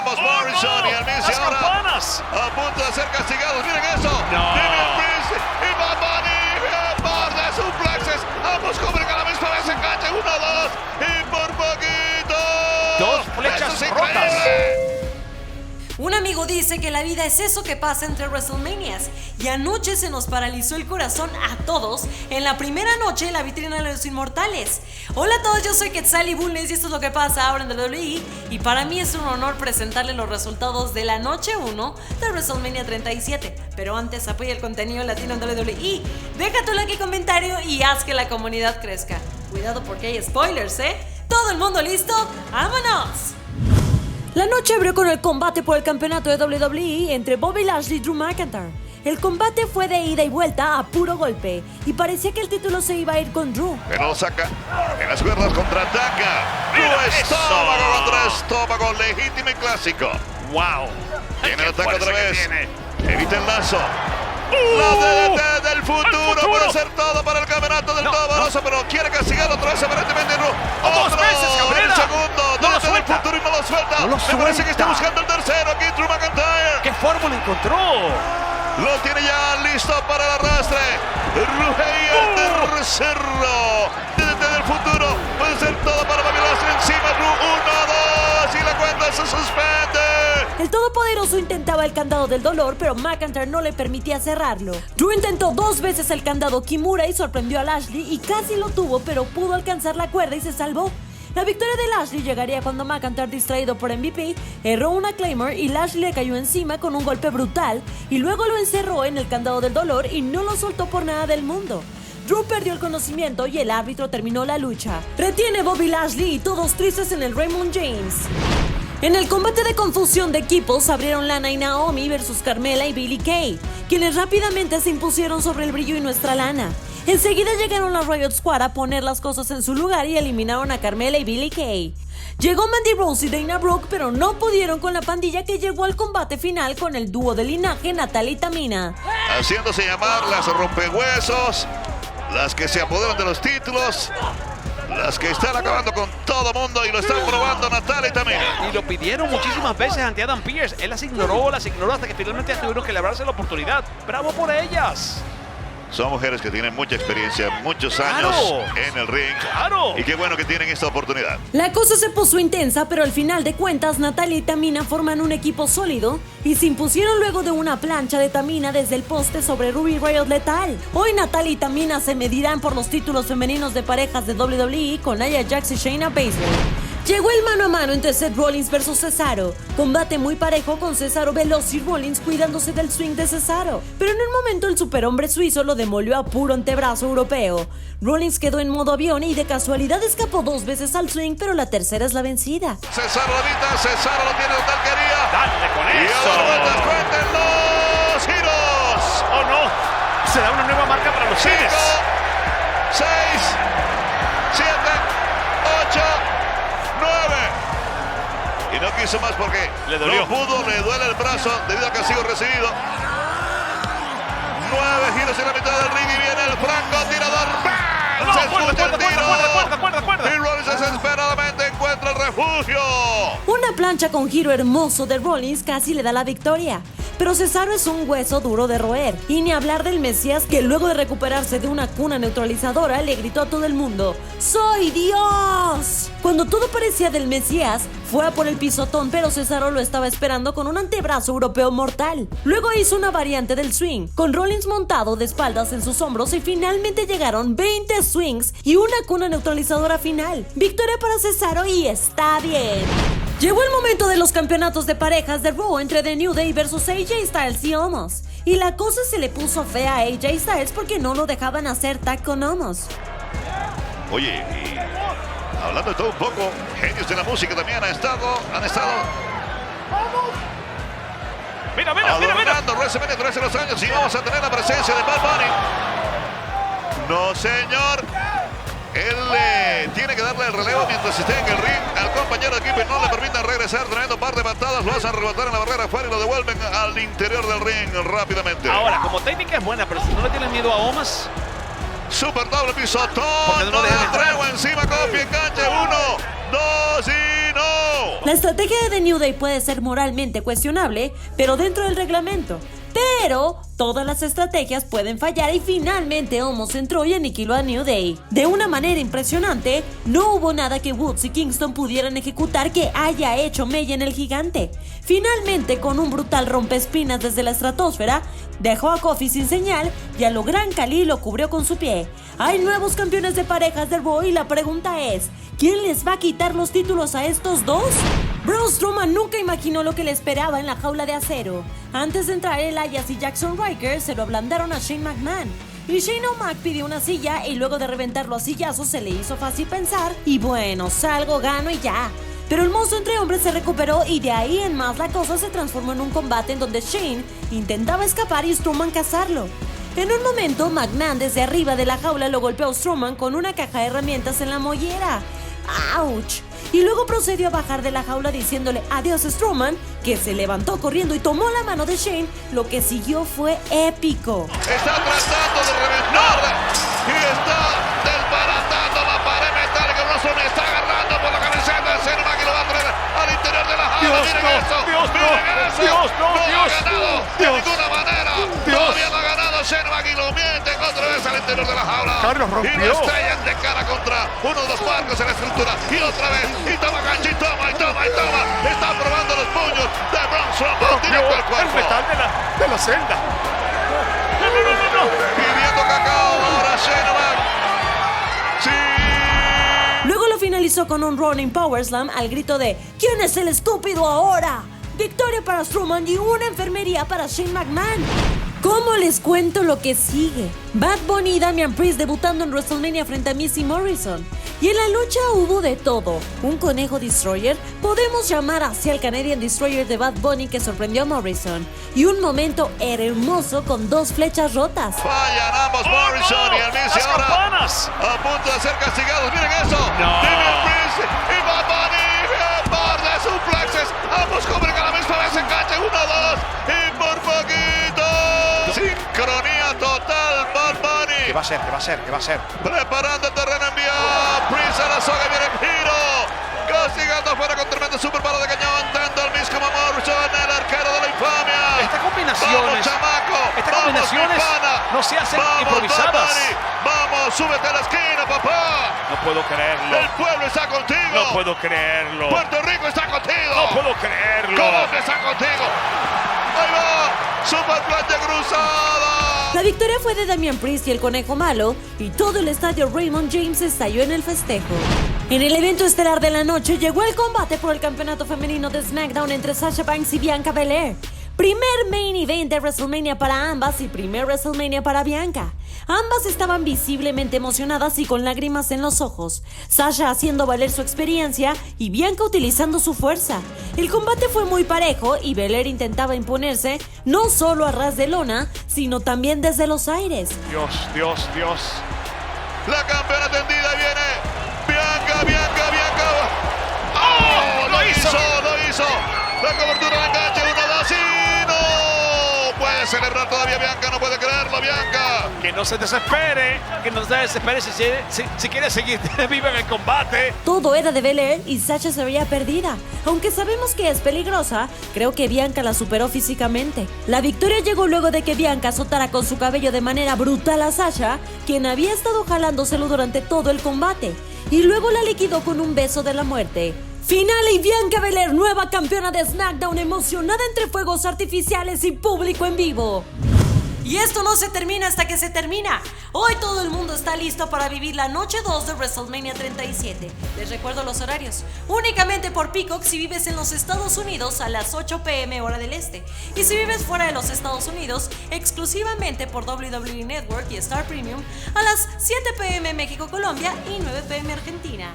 Omos Morrison y el Miz ¡Las ahora campanas! a punto de ser castigados. Miren eso. No. Damian Priest y Bad Bunny. Par de suplexes. Ambos cubren a la misma vez. Enganche 1, 2 y por poquito. Dos flechas Esto es rotas. increíble. Un amigo dice que la vida es eso que pasa entre WrestleManias y anoche se nos paralizó el corazón a todos en la primera noche de la vitrina de los inmortales. Hola a todos, yo soy Quetzal y Bulnes y esto es lo que pasa ahora en WWE y para mí es un honor presentarles los resultados de la noche 1 de WrestleMania 37. Pero antes apoya el contenido latino en WWE, deja tu like y comentario y haz que la comunidad crezca. Cuidado porque hay spoilers, ¿Todo el mundo listo? ¡Vámonos! La noche abrió con el combate por el campeonato de WWE entre Bobby Lashley y Drew McIntyre. El combate fue de ida y vuelta a puro golpe y parecía que el título se iba a ir con Drew. Pero lo saca en las cuerdas, contraataca. Estómago contra estómago, legítimo y clásico. ¡Wow! Tiene el ¡Qué ataque otra fuerza que vez. tiene! Evita el lazo. La DDT del futuro puede ser todo para el campeonato del Todopoderoso, pero quiere castigar otra vez aparentemente. ¡Dos veces, Cabrera! El segundo, ¡No lo DDT del suelta! futuro y no lo suelta. ¡No lo Me parece que está suelta! buscando el tercero aquí, Drew McIntyre. ¿Qué fórmula encontró? Lo tiene ya listo para el arrastre. Rugey el tercero. DDT del futuro puede ser todo para Bobby Lashley encima. Drew 1, 2 y la cuenta se suspende. El todopoderoso intentaba el candado del dolor, pero McIntyre no le permitía cerrarlo. Drew intentó 2 veces el candado Kimura y sorprendió a Lashley y casi lo tuvo, pero pudo alcanzar la cuerda y se salvó. La victoria de Lashley llegaría cuando McIntyre, distraído por MVP, erró una Claymore y Lashley le cayó encima con un golpe brutal y luego lo encerró en el candado del dolor y no lo soltó por nada del mundo. Drew perdió el conocimiento y el árbitro terminó la lucha. Retiene Bobby Lashley y todos tristes en el Raymond James. En el combate de confusión de equipos abrieron Lana y Naomi versus Carmella y Billie Kay, quienes rápidamente se impusieron sobre el brillo y nuestra Lana. Enseguida llegaron las Riot Squad a poner las cosas en su lugar y eliminaron a Carmella y Billie Kay. Llegó Mandy Rose y Dana Brooke, pero no pudieron con la pandilla que llegó al combate final con el dúo de linaje Natalia y Tamina. Haciéndose llamar las rompehuesos, las que se apoderan de los títulos, las que están acabando con todo mundo y lo están probando Natalia y Tamina. Y lo pidieron muchísimas veces ante Adam Pearce. Él las ignoró hasta que finalmente tuvieron que labrarse la oportunidad. ¡Bravo por ellas! Son mujeres que tienen mucha experiencia, muchos años en el ring. ¡Claro! Y qué bueno que tienen esta oportunidad. La cosa se puso intensa, pero al final de cuentas Natalia y Tamina forman un equipo sólido y se impusieron luego de una plancha de Tamina desde el poste sobre Ruby Riott Lethal. Hoy Natalia y Tamina se medirán por los títulos femeninos de parejas de WWE con Nia Jax y Shayna Baszler. Llegó el mano a mano entre Seth Rollins versus Cesaro. Combate muy parejo con Cesaro veloz y Rollins cuidándose del swing de Cesaro. Pero en un momento el superhombre suizo lo demolió a puro antebrazo europeo. Rollins quedó en modo avión y de casualidad escapó 2 veces al swing, pero la tercera es la vencida. Cesaro lo evita, Cesaro lo tiene donde él quería. ¡Dale con Y eso! a las vueltas cuenten los giros. ¡Oh, no! Se da una nueva marca para los 5, Chiefs. 6, 7, 8, 9. Y no quiso más porque Le dolió. no pudo, le duele el brazo debido al castigo recibido. 9 giros en la mitad del ring y viene el francotirador. ¡Bam! No, Se escucha el tiro. cuerda. Y Rollins desesperadamente encuentra el refugio. Una plancha con giro hermoso de Rollins casi le da la victoria. Pero Cesaro es un hueso duro de roer. Y ni hablar del Mesías que luego de recuperarse de una cuna neutralizadora le gritó a todo el mundo: ¡Soy Dios! Cuando todo parecía del Mesías, fue a por el pisotón, pero Cesaro lo estaba esperando con un antebrazo europeo mortal. Luego hizo una variante del swing, con Rollins montado de espaldas en sus hombros y finalmente llegaron 20 swings y una cuna neutralizadora final. Victoria para Cesaro y está bien. Llegó el momento de los campeonatos de parejas de Raw entre The New Day versus AJ Styles y Omos. Y la cosa se le puso fea a AJ Styles porque no lo dejaban hacer tag con Omos. Oye, y hablando de todo un poco, genios de la música también han estado Mira. adornando WrestleMania 13 los años y vamos a tener la presencia de Bad Bunny. No, señor. Él tiene que darle el relevo mientras esté en el ring al compañero de equipo y no le permitan regresar, trayendo un par de patadas, lo hacen rebotar en la barrera afuera y lo devuelven al interior del ring rápidamente. Ahora, como técnica es buena, pero si no le tienes miedo a Omos, Super doble pisotón, porque no lo dejan entrar. tregua encima, copia, enganche, 1, 2 y no. La estrategia de The New Day puede ser moralmente cuestionable, pero dentro del reglamento. Pero todas las estrategias pueden fallar y finalmente Omos entró y aniquiló a New Day. De una manera impresionante, no hubo nada que Woods y Kingston pudieran ejecutar que haya hecho mella en el gigante. Finalmente, con un brutal rompeespinas desde la estratosfera, dejó a Kofi sin señal y a lo Gran Khali lo cubrió con su pie. Hay nuevos campeones de parejas de Raw y la pregunta es, ¿quién les va a quitar los títulos a estos dos? Braun Strowman nunca imaginó lo que le esperaba en la jaula de acero. Antes de entrar, Elias y Jackson Ryker se lo ablandaron a Shane McMahon. Y Shane O'Mac pidió una silla y luego de reventarlo a sillazos se le hizo fácil pensar, y bueno, salgo, gano y ya. Pero el monstruo entre hombres se recuperó y de ahí en más la cosa se transformó en un combate en donde Shane intentaba escapar y Strowman cazarlo. En un momento, McMahon desde arriba de la jaula lo golpeó a Strowman con una caja de herramientas en la mollera. ¡Auch! Y luego procedió a bajar de la jaula diciéndole adiós a Strowman, que se levantó corriendo y tomó la mano de Shane. Lo que siguió fue épico. Está tratando de reventarla y está desbaratando la pared metálica. Russell está agarrando por la camiseta de Shane McMahon y lo va a traer al interior de la jaula. Miren eso, miren eso. No ha ganado de ninguna manera. Todavía no ha ganado Shane McMahon y lo miente otra vez al interior de la jaula. Carlos rompió. Y lo estrellan de cara contra uno de los barcos en la estructura. Y otra vez. Y toma gancho y toma. Está probando los puños de Braun Strowman. Directo al El cuerpo. metal de la celda. No. Pidiendo cacao ahora Shane McMahon. Sí. Luego lo finalizó con un Running Power Slam al grito de ¿quién es el estúpido ahora? Victoria para Strowman y una enfermería para Shane McMahon. ¿Cómo les cuento lo que sigue? Bad Bunny y Damian Priest debutando en WrestleMania frente a Miz y Morrison. Y en la lucha hubo de todo. Un conejo destroyer, podemos llamar así al Canadian Destroyer de Bad Bunny que sorprendió a Morrison. Y un momento hermoso con dos flechas rotas. Fallan ambos Morrison y el Miz ¡Las ahora campanas! a punto de ser castigados. Miren eso. No. Damian Priest y Bad Bunny. Par de suplexes. Ambos cubren a la misma vez. Enganche 1, 2 y por poquito. Sincronía total. Bad Bunny. ¿Qué va a ser? Preparando el terreno, envía Priest a la soga, viene el giro. Castigando afuera con tremendo super palo de cañón. Tanto el Miz como Morrison, el arquero de la infamia. Estas Vamos, combinaciones, chamaco. estas Vamos, combinaciones mi pana. no se hacen Vamos, improvisadas. Bad Bunny. Vamos, súbete a la esquina, papá. No puedo creerlo. El pueblo está contigo. No puedo creerlo. Puerto Rico está contigo. No puedo creerlo. Colombia está contigo. Ahí va. Super plancha cruzada. La victoria fue de Damian Priest y el conejo malo, y todo el estadio Raymond James estalló en el festejo. En el evento estelar de la noche llegó el combate por el campeonato femenino de SmackDown entre Sasha Banks y Bianca Belair. Primer main event de WrestleMania para ambas y primer WrestleMania para Bianca. Ambas estaban visiblemente emocionadas y con lágrimas en los ojos. Sasha haciendo valer su experiencia y Bianca utilizando su fuerza. El combate fue muy parejo y Belair intentaba imponerse no solo a ras de lona, sino también desde los aires. Dios. La campeona tendida viene. Bianca. ¡Oh! Lo hizo. La cobertura de enganche. 1, 2 y no. Puede celebrar todavía Bianca. No puede creerlo, Bianca. Que no se desespere si quiere seguir viva en el combate. Todo era de Belair y Sasha se veía perdida. Aunque sabemos que es peligrosa, creo que Bianca la superó físicamente. La victoria llegó luego de que Bianca azotara con su cabello de manera brutal a Sasha, quien había estado jalándoselo durante todo el combate, y luego la liquidó con un beso de la muerte. Final y Bianca Belair, nueva campeona de SmackDown, emocionada entre fuegos artificiales y público en vivo. Y esto no se termina hasta que se termina. Hoy todo el mundo está listo para vivir la noche 2 de WrestleMania 37. Les recuerdo los horarios. Únicamente por Peacock si vives en los Estados Unidos a las 8 p.m. hora del este. Y si vives fuera de los Estados Unidos, exclusivamente por WWE Network y Star Premium a las 7 p.m. México, Colombia y 9 p.m. Argentina.